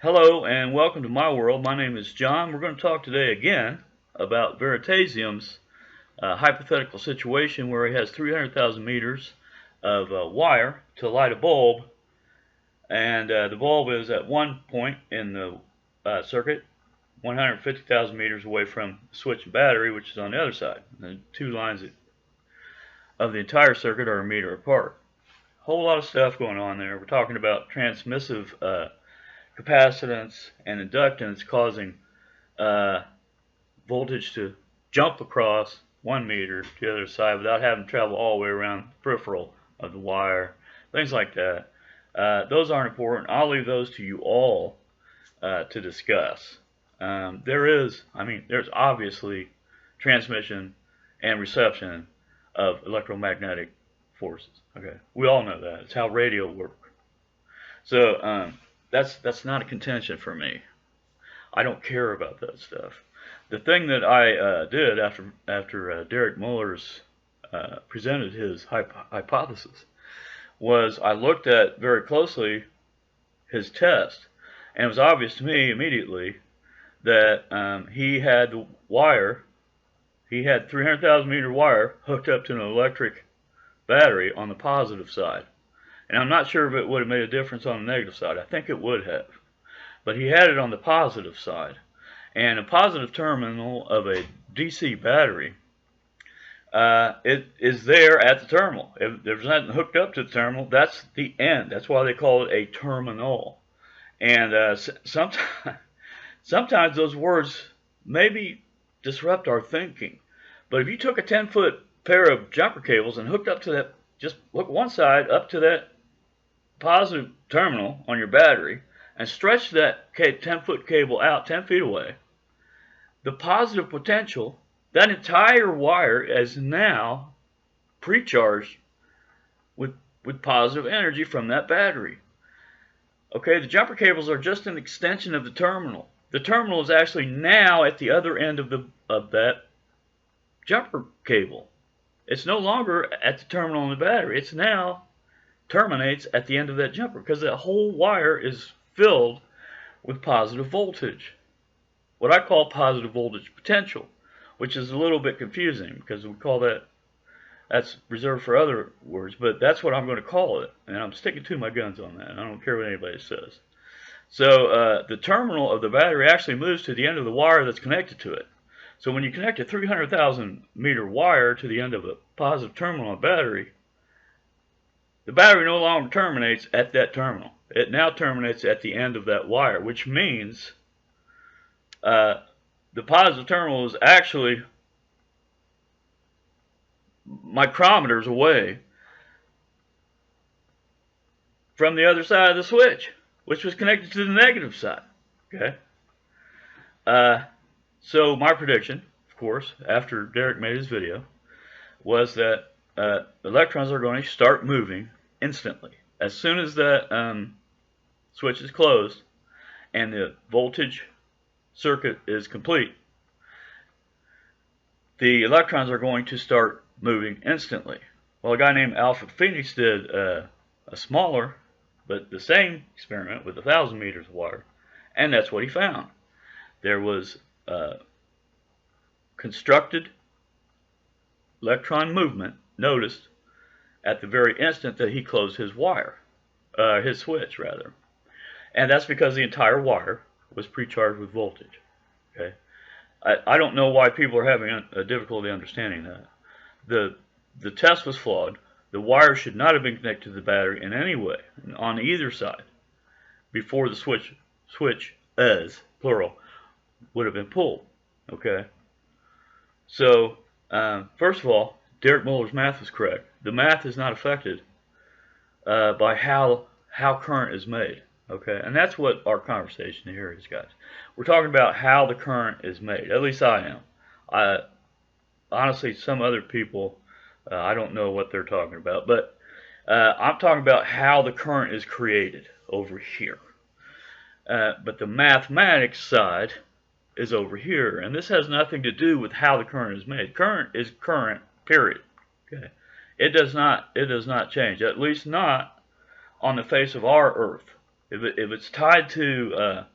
Hello and welcome to my world. My name is John. We're going to talk today again about Veritasium's hypothetical situation where he has 300,000 meters of wire to light a bulb, and the bulb is at one point in the circuit 150,000 meters away from the switch and battery, which is on the other side. The two lines of the entire circuit are a meter apart. A whole lot of stuff going on there. We're talking about transmissive capacitance and inductance causing voltage to jump across 1 meter to the other side without having to travel all the way around the peripheral of the wire, things like that. Those aren't important. I'll leave those to you all to discuss. There's obviously transmission and reception of electromagnetic forces. Okay, we all know that. It's how radio works. So that's not a contention for me. I don't care about that stuff. The thing that I did after Derek Muller's presented his hypothesis was I looked at very closely his test, and it was obvious to me immediately that he had the wire. He had 300,000 meter wire hooked up to an electric battery on the positive side. And I'm not sure if it would have made a difference on the negative side. I think it would have. But he had it on the positive side. And a positive terminal of a DC battery, it is there at the terminal. If there's nothing hooked up to the terminal, that's the end. That's why they call it a terminal. And sometimes those words maybe disrupt our thinking. But if you took a 10-foot pair of jumper cables and hooked up to that, just hook one side up to that positive terminal on your battery and stretch that 10-foot cable out 10 feet away, the positive potential, that entire wire is now pre-charged with positive energy from that battery. Okay, the jumper cables are just an extension of the terminal. The terminal is actually now at the other end of that jumper cable. It's no longer at the terminal on the battery. It's now terminates at the end of that jumper because that whole wire is filled with positive voltage. What I call positive voltage potential, which is a little bit confusing because we call that's reserved for other words, but that's what I'm going to call it, and I'm sticking to my guns on that. I don't care what anybody says. So the terminal of the battery actually moves to the end of the wire that's connected to it. So when you connect a 300,000 meter wire to the end of a positive terminal on a battery, the battery no longer terminates at that terminal. It now terminates at the end of that wire, which means the positive terminal is actually micrometers away from the other side of the switch, which was connected to the negative side. Okay. So my prediction, of course, after Derek made his video, was that electrons are going to start moving instantly. As soon as that switch is closed and the voltage circuit is complete, the electrons are going to start moving instantly. Well, a guy named Alfred Phoenix did a smaller but the same experiment with 1,000 meters of wire, and that's what he found. There was constructed electron movement noticed at the very instant that he closed his switch rather, and that's because the entire wire was pre-charged with voltage. Okay, I don't know why people are having a difficulty understanding that. The test was flawed. The wire should not have been connected to the battery in any way on either side before the switch as plural would have been pulled. Okay, so first of all, Derek Muller's math was correct. The math is not affected by how current is made. Okay, and that's what our conversation here is, guys. We're talking about how the current is made. At least I am. Honestly, some other people, I don't know what they're talking about, but I'm talking about how the current is created over here. But the mathematics side is over here, and this has nothing to do with how the current is made. Current is current, period. Okay, it does not change, at least not on the face of our Earth. If it's tied to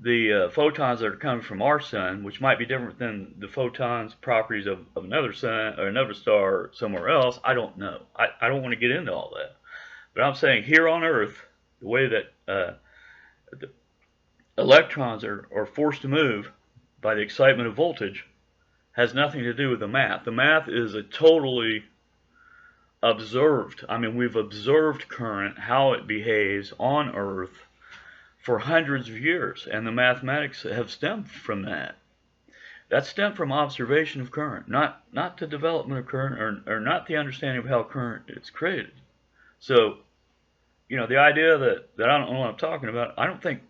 the photons that are coming from our sun, which might be different than the photons properties of another sun or another star somewhere else, I don't know. I don't want to get into all that. But I'm saying here on Earth, the way that the electrons are forced to move by the excitement of voltage has nothing to do with the math. The math is a totally observed. I mean, we've observed current, how it behaves on Earth for hundreds of years, and the mathematics have stemmed from that. That stemmed from observation of current, not the development of current, or not the understanding of how current is created. So, you know, the idea that I don't know what I'm talking about, I don't think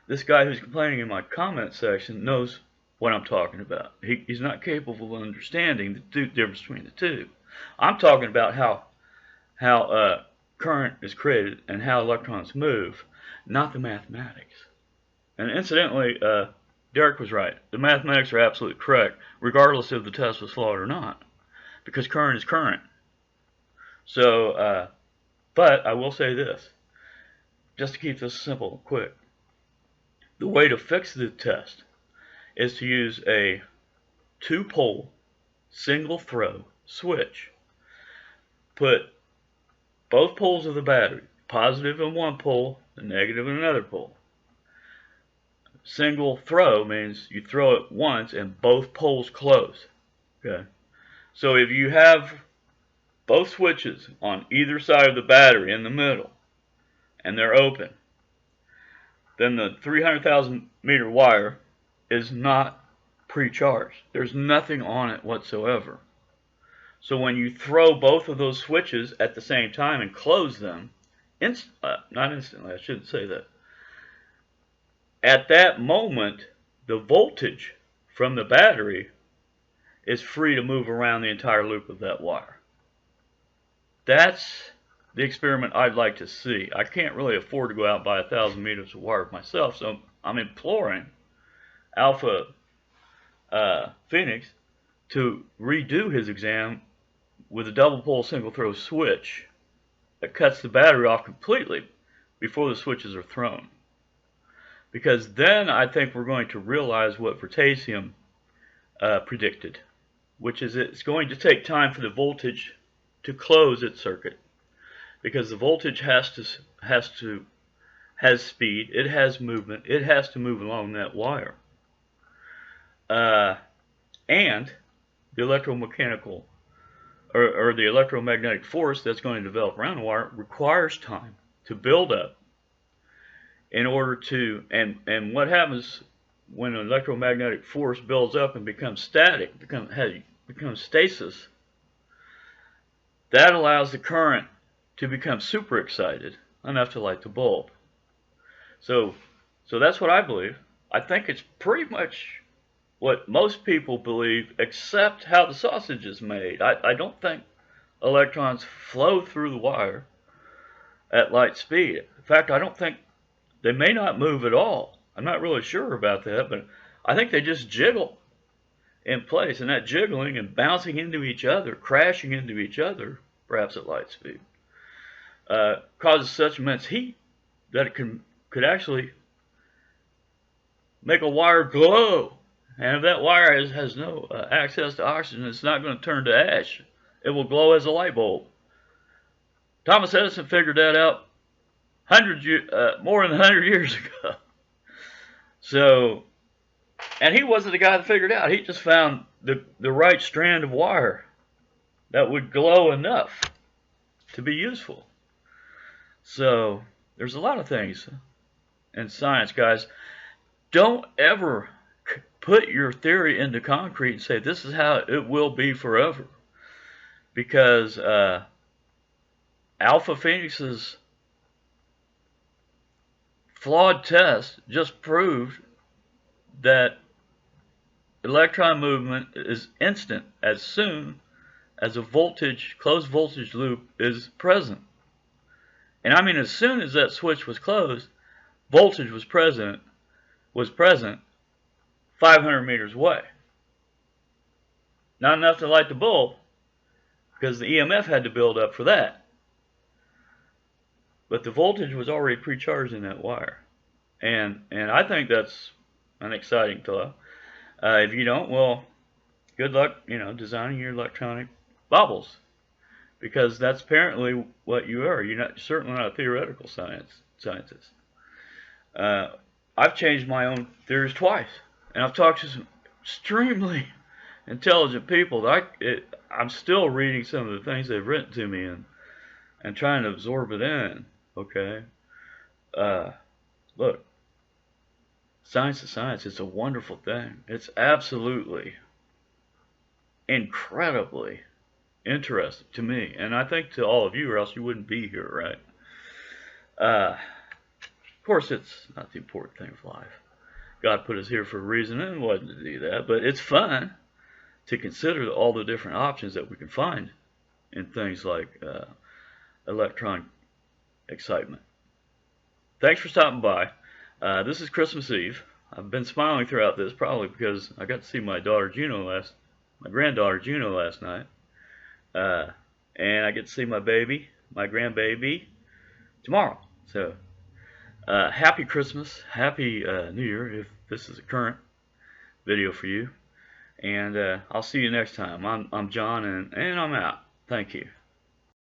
this guy who's complaining in my comment section knows what I'm talking about. He's not capable of understanding the difference between the two. I'm talking about how current is created and how electrons move, not the mathematics. And incidentally, Derek was right. The mathematics are absolutely correct, regardless if the test was flawed or not, because current is current. So, but I will say this, just to keep this simple and quick. The way to fix the test is to use a 2-pole, single-throw switch. Put both poles of the battery, positive in one pole, and negative in another pole. Single throw means you throw it once and both poles close. Okay? So if you have both switches on either side of the battery in the middle, and they're open, then the 300,000 meter wire is not pre-charged. There's nothing on it whatsoever. So when you throw both of those switches at the same time and close them, not instantly, I shouldn't say that. At that moment, the voltage from the battery is free to move around the entire loop of that wire. That's the experiment I'd like to see. I can't really afford to go out and buy 1,000 meters of wire myself, so I'm imploring Alpha Phoenix to redo his exam with a double pole single throw switch that cuts the battery off completely before the switches are thrown. Because then I think we're going to realize what Veritasium predicted, which is it's going to take time for the voltage to close its circuit, because the voltage has speed, it has movement, it has to move along that wire, and the electromechanical or the electromagnetic force that's going to develop around the wire requires time to build up in order to, and what happens when an electromagnetic force builds up and becomes static, becomes stasis, that allows the current to become super excited enough to light the bulb. So that's what I believe. I think it's pretty much what most people believe, except how the sausage is made. I don't think electrons flow through the wire at light speed. In fact, I don't think they may not move at all. I'm not really sure about that, but I think they just jiggle in place, and that jiggling and bouncing into each other, crashing into each other, perhaps at light speed, causes such immense heat that it could actually make a wire glow. And if that wire has no access to oxygen, it's not going to turn to ash. It will glow as a light bulb. Thomas Edison figured that out more than 100 years ago. So, and he wasn't the guy that figured it out. He just found the right strand of wire that would glow enough to be useful. So, there's a lot of things in science, guys. Don't ever put your theory into concrete and say this is how it will be forever, because Alpha Phoenix's flawed test just proved that electron movement is instant as soon as a closed voltage loop is present. And I mean, as soon as that switch was closed, voltage was present 500 meters away. Not enough to light the bulb, because the EMF had to build up for that. but the voltage was already pre-charged in that wire. And I think that's an exciting thought. If you don't, well, good luck, designing your electronic baubles, because that's apparently what you are. You're certainly not a theoretical scientist. I've changed my own theories twice, and I've talked to some extremely intelligent people that I'm still reading some of the things they've written to me and trying to absorb it in. Okay, look, science is science. It's a wonderful thing. It's absolutely incredibly interesting to me, and I think to all of you, or else you wouldn't be here, right? Of course, it's not the important thing of life. God put us here for a reason, and wasn't to do that, but it's fun to consider all the different options that we can find in things like electron excitement. Thanks for stopping by. This is Christmas Eve. I've been smiling throughout this, probably because I got to see my granddaughter Juno last night. And I get to see my grandbaby, tomorrow. So, happy Christmas, happy New Year, if this is a current video for you. And I'll see you next time. I'm John, and I'm out. Thank you.